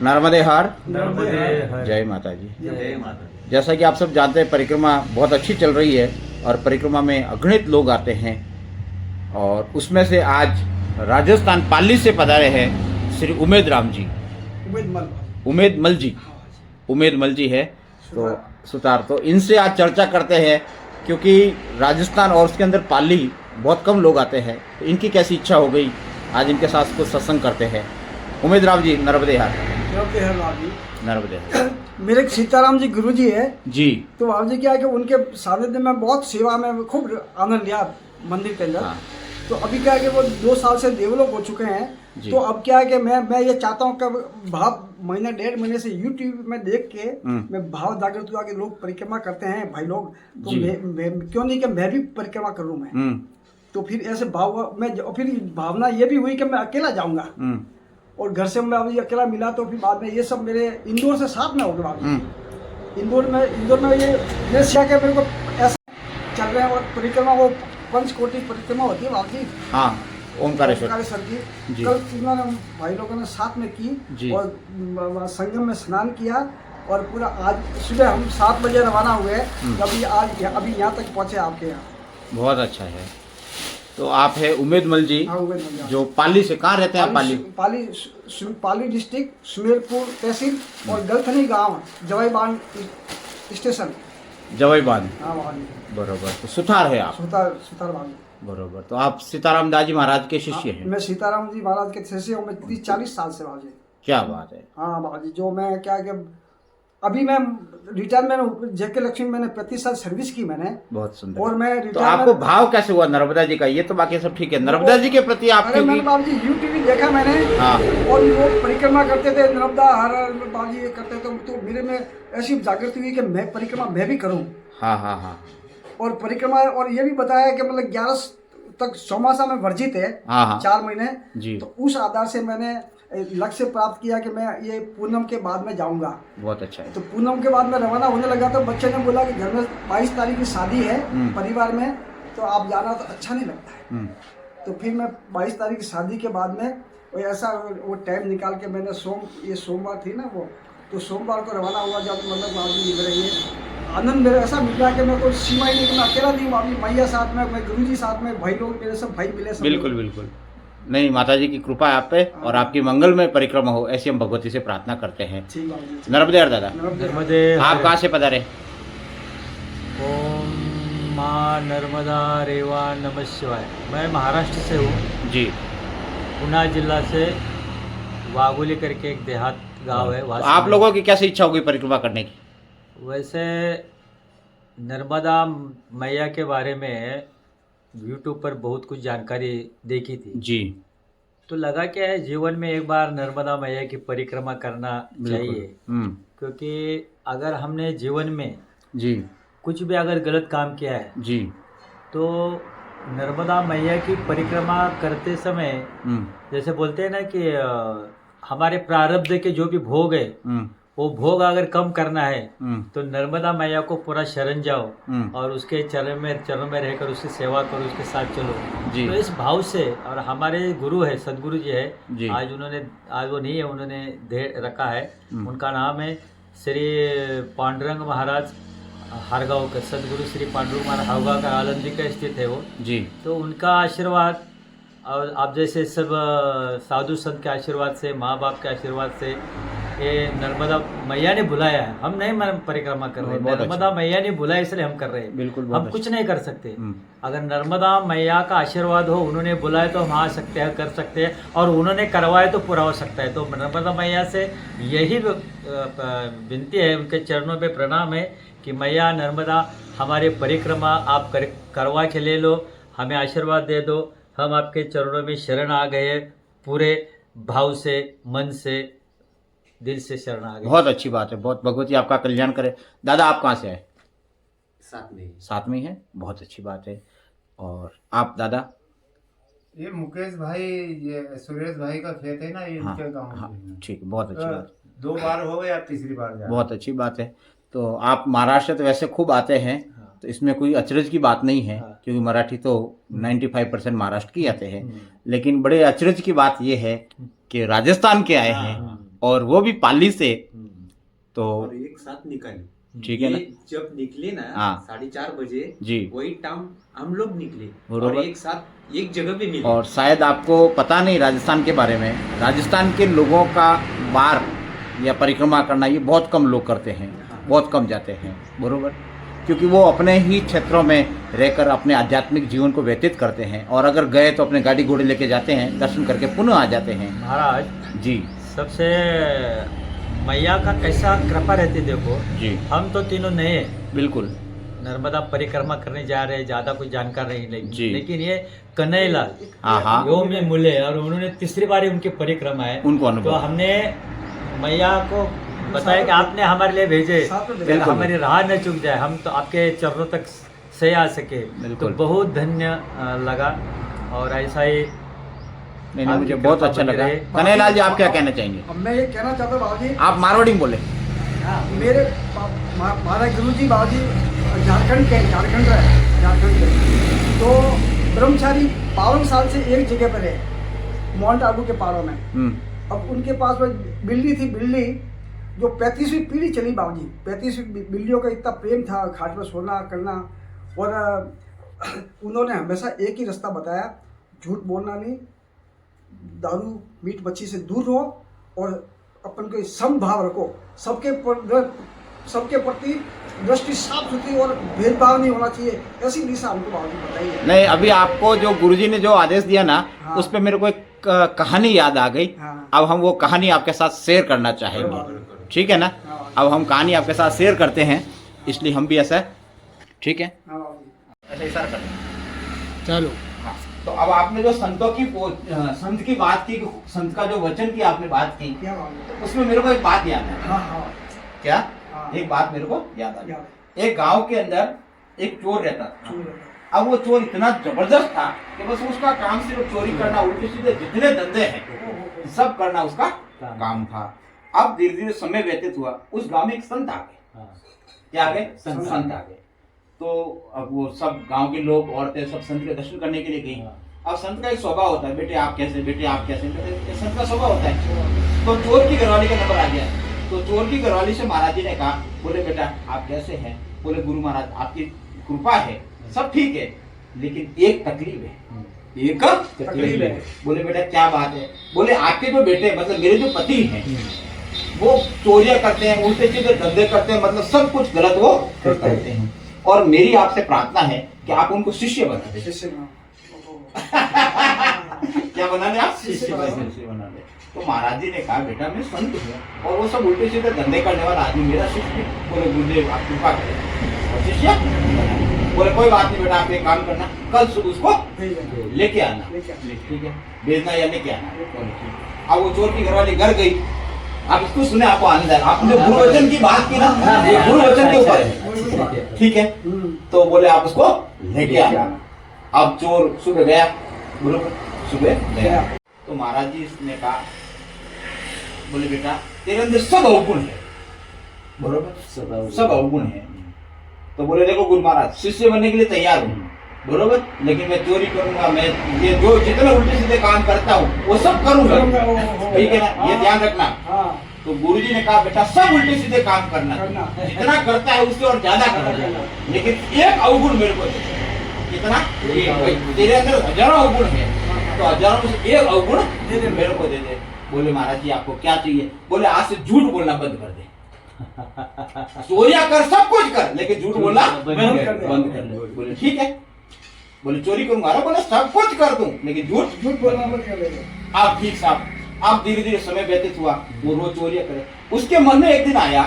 नर्मदे हर। नर्मदे हर। जय माता जी। जय माता दी। जैसा कि आप सब जानते हैं, परिक्रमा बहुत अच्छी चल रही है और परिक्रमा में अगणित लोग आते हैं और उसमें से आज राजस्थान पाली से पधारे हैं श्री उमेद राम जी, उमेद मल जी, उमेद मल जी है तो सुतार। तो इनसे आज चर्चा करते हैं क्योंकि राजस्थान और उसके अंदर पाली बहुत कम लोग आते हैं, तो इनकी कैसी इच्छा हो गई, आज इनके साथ कुछ सत्संग करते हैं। उमेद राम जी, नर्मदे हर। नर्मदे हर। मेरे एक सीताराम जी गुरु जी है जी। तो बाबू जी क्या है कि उनके सानिध्य में बहुत सेवा में खूब आनंद लिया मंदिर के अंदर। हाँ। तो अभी क्या है कि वो 2 साल से देवलोक हो चुके हैं। जी। तो अब क्या है कि मैं ये चाहता हूँ कि भाव महीना 1.5 महीने से यूट्यूब में देख के मैं भाव जागृत हुआ कि लोग परिक्रमा करते हैं भाई लोग, तो जी। मैं क्यों नहीं कि मैं भी परिक्रमा करूँ मैं। तो फिर ऐसे भाव में फिर भावना ये भी हुई कि मैं अकेला जाऊंगा और घर से मैं अभी अकेला मिला। तो फिर बाद में ये सब मेरे इंदौर से साथ में हो गया। इंदौर में ये सिया के मेरे को ऐसा चल रहे हैं और परिक्रमा वो पंचकोटि परिक्रमा होती है बाबू। हाँ, ओमकारेश्वर ओमकारेश्वर की जी। कल इन्होंने भाई लोगों ने साथ में जी। की और संगम में स्नान किया और पूरा आज सुबह हम 7 बजे रवाना हुए। अभी यहाँ तक पहुँचे आपके यहाँ। बहुत अच्छा है। तो आप है उमेद मल जी, हाँ, उमेद मल जी। जो पाली से, कहाँ रहते हैं पाली? पाली डिस्ट्रिक्ट, सुमेरपुर तहसील और गलथनी गांव, जवाईबान स्टेशन। जवाईबान। हाँ वहाँ बरोबर। तो सुथार है आप। सुतार बाबू। बरोबर। तो आप सीताराम दास जी महाराज के शिष्य हैं? मैं सीताराम जी महाराज के शिष्य हूँ। मैं 30-40 साल से बाबू। क्या बात है। हाँ बाबू, जो मैं क्या कि अभी मैं रिटायरमेंट जेके लक्ष्मी मैंने 35 साल सर्विस की मैंने। बहुत सुंदर। और मैं तो आपको भाव कैसे हुआ नर्मदा जी का? ये तो बाकी सब ठीक है, नर्मदा जी के प्रति अरे मैंने आपकी। बाबू जी यूट्यूब देखा मैंने। हाँ। और वो परिक्रमा करते थे नर्मदा हर बाबू जी करते थे। तो मेरे में ऐसी जागृति हुई कि मैं परिक्रमा मैं भी करूँ। हाँ हाँ हाँ। और परिक्रमा और ये भी बताया कि मतलब 11 तक चौमासा में वर्जित है। हाँ हाँ। 4 महीने जी। तो उस आधार से मैंने लक्ष्य प्राप्त किया कि मैं ये पूनम के बाद में जाऊंगा। बहुत अच्छा है। तो पूनम के बाद में रवाना होने लगा तो बच्चे ने बोला कि घर में 22 तारीख की शादी है परिवार में, तो आप जाना तो अच्छा नहीं लगता है। तो फिर मैं 22 तारीख की शादी के बाद में वो ऐसा वो टाइम निकाल के मैंने ये सोमवार थी ना वो, तो सोमवार को रवाना हुआ। जब मतलब आदमी मिल रही है आनंद मेरा ऐसा मिल रहा है कि मैं कोई सीमा ही नहीं, मैं अकेला नहीं हूँ। अभी मैया साथ में, मैं गुरु जी साथ में, भाई लोग मेरे सब भाई मिले सब। बिल्कुल बिल्कुल। नहीं, माता जी की कृपा है आप पे और आपकी मंगलमय परिक्रमा हो, ऐसी हम भगवती से प्रार्थना करते हैं। ठीक बाबू। नर्मदे हर दादा। नर्मदे आप हर। कहाँ से पधारे? ओम माँ नर्मदा रेवा नमः शिवाय। मैं महाराष्ट्र से हूँ, जी। पुणे जिला से वाघोली करके एक देहात गांव है। तो वहाँ आप से लोगों की कैसी इच्छा होगी परिक्रमा करने की? वैसे नर्मदा मैया के बारे में यूट्यूब पर बहुत कुछ जानकारी देखी थी। जी। तो लगा क्या है, जीवन में एक बार नर्मदा मैया की परिक्रमा करना चाहिए। क्योंकि अगर हमने जीवन में जी कुछ भी अगर गलत काम किया है जी। तो नर्मदा मैया की परिक्रमा करते समय जैसे बोलते हैं ना कि हमारे प्रारब्ध के जो भी भोग है वो भोग अगर कम करना है तो नर्मदा मैया को पूरा शरण जाओ और उसके चरण में रहकर उसकी सेवा करो, उसके साथ चलो। जी। तो इस भाव से, और हमारे गुरु है सदगुरु जी है, जी। आज वो नहीं है, उन्होंने दे रखा है। उनका नाम है श्री पांडुरंग महाराज हरगांव का, सदगुरु श्री पांडुरंग महाराज हरगांव का आलंदी का स्थित है वो जी। तो उनका आशीर्वाद और आप जैसे सब साधु संत के आशीर्वाद से, माँ बाप के आशीर्वाद से ये नर्मदा मैया ने बुलाया है। हम नहीं परिक्रमा कर रहे, नर्मदा मैया ने बुलाया इसलिए हम कर रहे हैं। बिल्कुल। हम कुछ नहीं कर सकते। अगर नर्मदा मैया का आशीर्वाद हो, उन्होंने बुलाया तो हम आ सकते हैं, कर सकते हैं, और उन्होंने करवाया तो पूरा हो सकता है। तो नर्मदा मैया से यही विनती है, उनके चरणों पे प्रणाम है कि मैया नर्मदा हमारे परिक्रमा आप करवा के ले लो, हमें आशीर्वाद दे दो। हम आपके चरणों में शरण आ गए, पूरे भाव से, मन से, दिल से शरण आ गए। बहुत अच्छी बात है। बहुत भगवती आपका कल्याण करे। दादा आप कहाँ से आए? साथ में है। बहुत अच्छी बात है। और आप दादा? ये मुकेश भाई, ये सुरेश भाई का खेत है ना, ये हाँ, इनके गांव हाँ, में। ठीक, बहुत अच्छी बात। 2 बार हो गए, अब तीसरी बार जा। बहुत अच्छी बात है। तो आप महाराष्ट्र तो वैसे खूब आते हैं, तो इसमें कोई अचरज की बात नहीं है, क्योंकि मराठी तो 95% महाराष्ट्र की आते हैं। लेकिन बड़े अचरज की बात यह है कि राजस्थान के आए हैं और वो भी पाली से, तो और एक साथ निकाले। ठीक है ना। ये जब निकले ना हाँ। 4:30 बजे जी। वही टाइम हम लोग निकले बरोबर। और एक साथ एक जगह पे मिले। और शायद आपको पता नहीं राजस्थान के बारे में, राजस्थान के लोगों का बार या परिक्रमा करना ये बहुत कम लोग करते हैं, बहुत कम जाते हैं, बरोबर, क्योंकि वो अपने ही क्षेत्रों में रहकर अपने आध्यात्मिक जीवन को व्यतीत करते हैं, और अगर गए तो अपने गाड़ी घोड़े लेके जाते हैं, दर्शन करके पुनः आ जाते हैं। महाराज जी सबसे मैया का कैसा कृपा रहती देखो। जी हम तो तीनों नए हैं, बिल्कुल नर्मदा परिक्रमा करने जा रहे हैं, ज़्यादा कुछ जानकार नहीं जी। लेकिन ये कन्हैयालाल हाँ हाँ यो में मिले और उन्होंने तीसरी बार उनकी परिक्रमा है, उनको अनुभव। तो हमने मैया को बताया कि आपने हमारे लिए भेजे, साथ में फिर हमारी राह न चूक जाए, हम तो आपके चरणों तक से आ सके, तो बिल्कुल। बहुत धन्य लगा। और ऐसा ही नहीं नहीं, मुझे आपकी बहुत कृपा अच्छा बनी लगा। रहे। कन्हैयालाल जी आप क्या कहना चाहेंगे? अब मैं ये कहना चाहता हूँ बाबूजी, आप मारवाड़ी में बोले। मेरे हमारा गुरु जी बाबूजी झारखंड के झारखंड के तो ब्रह्मचारी 52 साल से एक जगह पर है, माउंट आबू के पहाड़ों में। अब उनके पास में बिल्ली थी, बिल्ली जो 35वीं पीढ़ी चली बाबूजी, 35वीं बिल्लियों का इतना प्रेम था, खाट में सोना करना, और उन्होंने हमेशा एक ही रास्ता बताया, झूठ बोलना नहीं, दारू मीट मच्छी से दूर रहो और अपन को समभाव रखो, सबके प्रति दृष्टि साफ सुथरी और भेदभाव नहीं होना चाहिए, ऐसी दिशा हमको बाबूजी बताई है। नहीं, अभी आपको जो गुरुजी ने जो आदेश दिया ना, हाँ। उस पे मेरे को एक कहानी याद आ गई। हाँ। अब हम वो कहानी आपके साथ शेयर करना चाहेंगे, ठीक है ना। हाँ। अब हम कहानी आपके साथ शेयर करते हैं, इसलिए हम भी ऐसा, ठीक है, हाँ बाबूजी। ऐसा इशारा करें। चलो। हाँ। तो अब आपने जो संतों की संत की बात की, संत का जो वचन की आपने बात की, क्या बाबूजी? उसमें मेरे को एक बात याद है। हाँ हाँ क्या? हाँ। एक बात मेरे को याद आ क्या? गई। एक गांव के अंदर एक चोर रहता था। चोर। अब वो चोर इतना जबरदस्त था कि बस उसका काम सिर्फ चोरी करना, उल्टे सीधे जितने धंधे हैं सब करना उसका काम था। अब धीरे धीरे समय व्यतीत हुआ, उस गांव में एक संत आ गए। क्या आ गए? संत आ गए। तो अब वो सब गांव के लोग, औरतें सब संत के दर्शन करने के लिए गई। अब संत का एक स्वभाव होता है, बेटे आप कैसे, बेटे आप कैसे, बेटे संत का स्वभाव होता है। तो चोर की घरवाली का नंबर आ गया। तो चोर की घरवाली से महाराज जी ने कहा, बोले बेटा आप कैसे हैं? बोले गुरु महाराज आपकी कृपा है, सब ठीक है, लेकिन एक तकलीफ है। एक तकलीफ है। बोले बेटा क्या बात है? बोले आपके जो बेटे, मतलब मेरे जो पति हैं, वो चोरियां करते हैं, उल्टे सीधे धंधे करते हैं, मतलब सब कुछ गलत वो करते हैं, और मेरी आपसे प्रार्थना है कि आप उनको शिष्य बना दें। क्या बना दे आप? शिष्य बना दे। तो महाराज जी ने कहा बेटा मैं संत हूँ और वो सब उल्टे सीधे धंधे करने वाला आदमी मेरा शिष्य। बोले गुरुदेव आप कृपा करें, और शिष्य बोले कोई बात नहीं बेटा, आप एक काम करना, कल सुबह उसको लेके आना, ठीक है, भेजना या लेके आना। बोले ठीक। अब वो चोर की घरवाली घर गई। आप इसको सुने, आपको आनंद आएगा। आपने गुरु वचन की बात की ना, ये गुरु वचन के ऊपर है, ठीक है। तो बोले आप उसको लेके आना। अब चोर सुबह गया, बरोबर, सुबह गया। तो महाराज जी ने कहा, बोले बेटा तेरे अंदर सब अवगुण है, बरोबर, सब अवगुण है। तो बोले देखो गुरु महाराज, शिष्य बनने के लिए तैयार हूँ, बरोबर, लेकिन मैं चोरी करूंगा, मैं ये जो जितने उल्टे सीधे काम करता हूँ वो सब करूंगा, ठीक है ना, ये ध्यान रखना। तो गुरुजी ने कहा बेटा सब उल्टे सीधे काम करना, जितना करता है उससे और ज्यादा करना, लेकिन एक अवगुण मेरे को दे। कितना? तेरे अंदर हजारों अवगुण है, तो हजारों में से एक अवगुण मेरे को दे दे। बोले महाराज जी आपको क्या चाहिए? बोले आज से झूठ बोलना बंद कर दे, चोरियां कर, सब कुछ कर, लेकिन झूठ बोलना बंद कर दे। बोले ठीक है। बोले चोरी करूंगा? अरे बोले सब कुछ कर दूं, लेकिन झूठ बोलना बंद कर दे। आप ठीक साहब। अब धीरे धीरे समय व्यतीत हुआ, वो रोज चोरियां करे। उसके मन में एक दिन आया,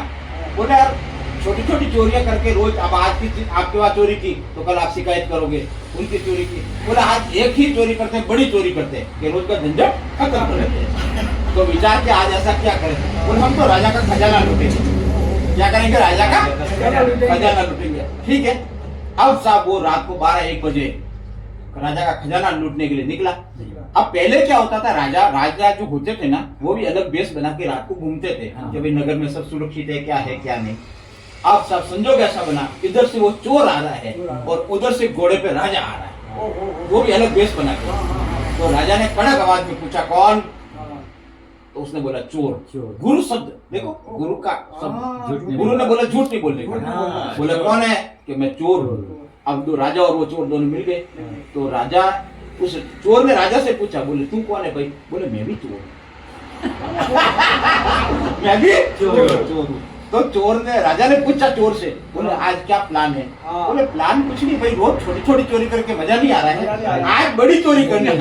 बोले यार छोटी छोटी चोरियां करके रोज, अब आज की आपके पास चोरी की तो कल आप शिकायत करोगे, उनकी चोरी की। बोले आज एक ही चोरी करते हैं, बड़ी चोरी करते हैं, कि रोज का झंझट खत्म कर लेते हैं। तो विचार के आज ऐसा क्या करें? बोले हम तो राजा का खजाना लूटेंगे। क्या करेंगे? राजा का खजाना लूटेंगे, ठीक है। अब साहब वो रात को 12-1 बजे राजा का खजाना लूटने के लिए निकला। अब पहले क्या होता था, राजा जो होते थे ना, वो भी अलग बेस बना के रात को घूमते थे कि भाई नगर में सब सुरक्षित है क्या नहीं। अब सब संजोग ऐसा बना, इधर से वो चोर आ रहा है और उधर से घोड़े पे राजा आ रहा है, वो भी अलग बेस बना के। तो राजा ने कड़क आवाज में पूछा कौन? तो उसने बोला चोर। चोर। गुरु शब्द देखो, गुरु का शब्द, झूठ नहीं गुरु ने बोला झूठ नहीं बोलने का। बोले कौन है कि मैं चोर हूँ। अब दो राजा और वो चोर दोनों मिल गए। तो राजा, उस चोर ने राजा से पूछा, बोले तू कौन है भाई? बोले मैं भी चोर हूँ। मैं भी चोर हूँ। तो चोर ने, राजा ने पूछा चोर से, बोले आज क्या प्लान है? बोले प्लान कुछ नहीं भाई, रोज छोटी छोटी चोरी करके मजा नहीं आ रहा है, आज बड़ी चोरी करनी है।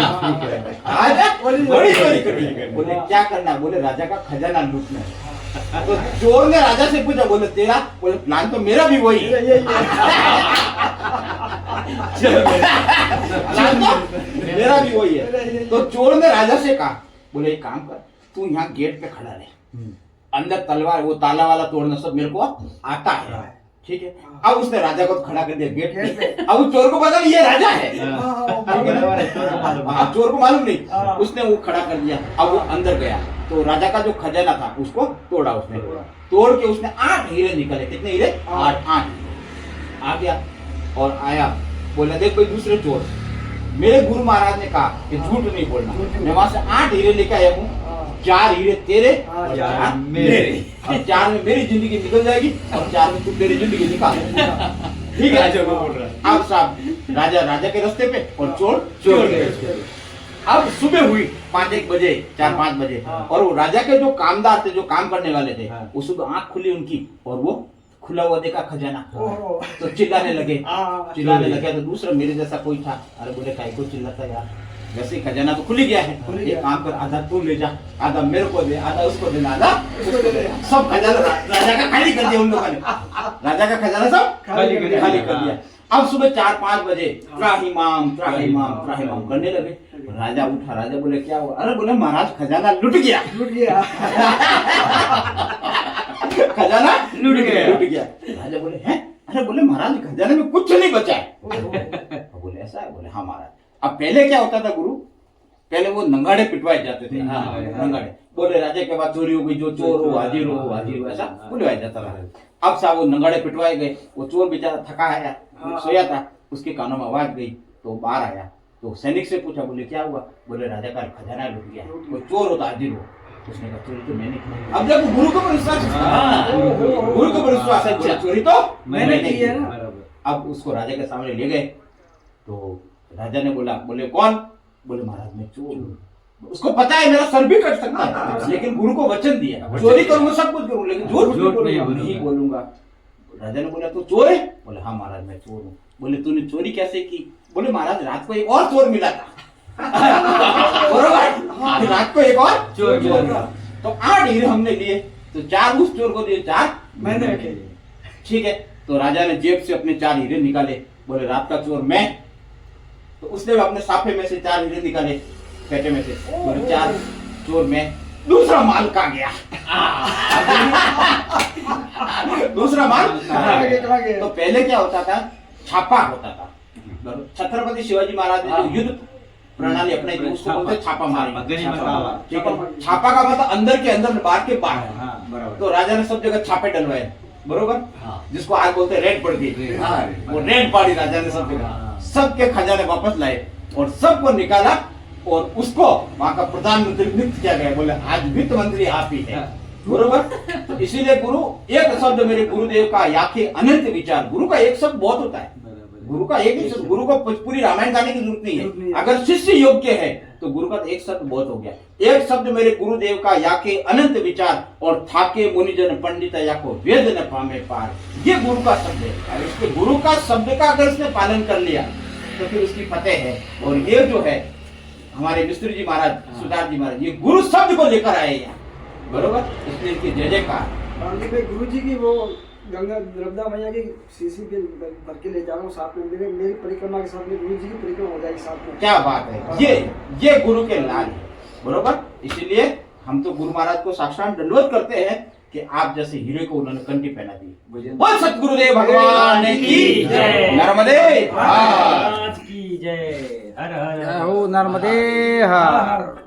आज बड़ी चोरी करनी है। बोले क्या करना? बोले राजा का खजाना लूटना है। तो चोर ने राजा से पूछा, बोले तेरा? बोले प्लान तो मेरा भी वही है। प्लान तो मेरा भी वही है। तो चोर ने राजा से कहा, बोले एक काम कर, तू यहाँ गेट पे खड़ा रहे, अंदर तलवार, वो ताला वाला तोड़ना सब मेरे को आता है, ठीक है? अब उसने राजा को खड़ा कर दिया गेट पे। अब उस चोर को पता नहीं ये राजा है, चोर को मालूम नहीं, उसने वो खड़ा कर दिया। अब वो अंदर गया तो राजा का जो खजाना था उसको तोड़ा उसने। तोड़ के उसने 8 हीरे निकले। कितने हीरे? 8। आ गया और आया, बोला देख भाई दूसरे चोर, मेरे गुरु महाराज ने कहा कि झूठ नहीं बोलना। मैं वहां से 8 हीरे लेके आया हूँ, 4 हीरे तेरे और 4 मेरे। अब 4 में मेरी जिंदगी निकल जाएगी और 4 में तू तेरी जिंदगी निकाल। ठीक है? राजा को बोल रहा है। अब साहब राजा के रास्ते पे और चोर के रास्ते पे। अब सुबह हुई 5-1 बजे, 4-5 बजे, और वो राजा के जो कामदार थे, जो काम करने वाले थे, वो सुबह आंख खुली उनकी और वो खुला हुआ देखा खजाना। तो चिल्लाने लगे। तो दूसरा मेरे जैसा कोई था, अरे बोले काय को चिल्लाता यार, वैसे खजाना तो खुल गया है, एक काम कर, आधा तू ले जा, आधा मेरे को दे, आधा उसको देना, आधा उसको दे। सब खजाना राजा का खाली कर दिया उन लोगों ने। राजा का खजाना सब खाली कर दिया। अब सुबह 4-5 बजे त्राहिमाम करने लगे। राजा उठा, राजा बोले क्या हुआ? अरे बोले महाराज खजाना लुट गया। खजाना लुट गया। राजा बोले हैं? अरे बोले महाराज खजाने में कुछ नहीं बचा है। बोले ऐसा है? बोले हाँ महाराज। अब पहले क्या होता था गुरु, पहले वो नंगाड़े पिटवाए जाते थे। नंगाड़े बोले राजा के बाद चोरी हो गई, जो चोर हो हाजिर हो, ऐसा बुलवाया जाता था। अब साहब वो नंगाड़े पिटवाए गए। वो चोर बेचारा थका आया, सोया था, उसके कानों में आवाज गई तो बाहर आया। तो सैनिक से पूछा, बोले क्या हुआ? बोले राजा का खजाना लुट गया, कोई चोर हो तो हाजिर हो। उसने कहा चोरी तो मैंने की। अब जब गुरु को विश्वास, गुरु को विश्वास है, चोरी तो मैंने की है। अब उसको राजा के सामने ले गए तो राजा ने बोला, बोले कौन? बोले महाराज मैं चोर। उसको पता है मेरा सर भी कट सकता है, लेकिन गुरु को वचन दिया, चोरी करूंगा सब कुछ करूंगा, लेकिन झूठ नहीं बोलूंगा। राजा ने बोला तू चोर है? बोले हाँ महाराज मैं चोर हूँ। बोले तूने चोरी कैसे की? बोले महाराज रात को एक और चोर मिला था। रात को एक और चोर मिला तो 8 हीरे हमने लिए, तो 4 उस चोर को दिए, 4 मैंने रखे। ठीक है? तो राजा ने जेब से अपने 4 हीरे निकाले। बोले रात का चोर मैं। तो उसने भी अपने साफे में से 4 हीरे निकाले, पेटे में से। बोले 4 चोर मैं। दूसरा माल कहाँ गया? दूसरा माल तो पहले क्या होता था, छापा होता था। छत्रपति शिवाजी महाराज ने जो युद्ध प्रणाली अपनाई थी उसको बोलते छापा मारी। छापा का मतलब अंदर के अंदर, बाहर के बाहर। तो राजा ने सब जगह छापे डलवाए, बरोबर, जिसको आज बोलते रेड पड़ गई। वो रेड पाड़ी राजा ने सब जगह, सबके खजाने वापस लाए और सबको निकाला और उसको वहां का प्रधानमंत्री नियुक्त किया गया। बोले आज वित्त मंत्री आप ही है, बरोबर। तो इसीलिए गुरु एक शब्द मेरे गुरुदेव का याखे अनंत विचार। गुरु का एक शब्द बहुत होता है, गुरु का एक ही शब्द। गुरु को पूरी रामायण गाने की जरूरत नहीं है। अगर शिष्य योग्य है तो गुरु का एक शब्द बहुत हो गया। एक शब्द मेरे गुरुदेव का याके अनंत विचार और थाके मुनिजन पंडित याको वेद न पामे पार। ये गुरु का शब्द है। और इसके गुरु का शब्द का अगर इसने पालन कर लिया तो फिर उसकी फतेह है। और ये जो है हमारे मिस्त्री जी महाराज, सुधार जी महाराज, ये गुरु शब्द को लेकर आए हैं, बरोबर। इसलिए इनकी जय जयकार। गुरु जी की वो गंगा नर्मदा मैया की शीशी पे भर के ले जा रहा हूँ साथ में। मेरी परिक्रमा के साथ में गुरु जी की परिक्रमा हो जाएगी साथ में। क्या बात है। ये गुरु के लाल है, बरोबर। इसीलिए हम तो गुरु महाराज को साक्षात दंडवत करते हैं कि आप जैसे हीरे को उन्होंने कंठी पहना दी। बोल सतगुरुदेव भगवान की जय। नर्मदे महाराज की जय। हर हर हो नर्मदे हर।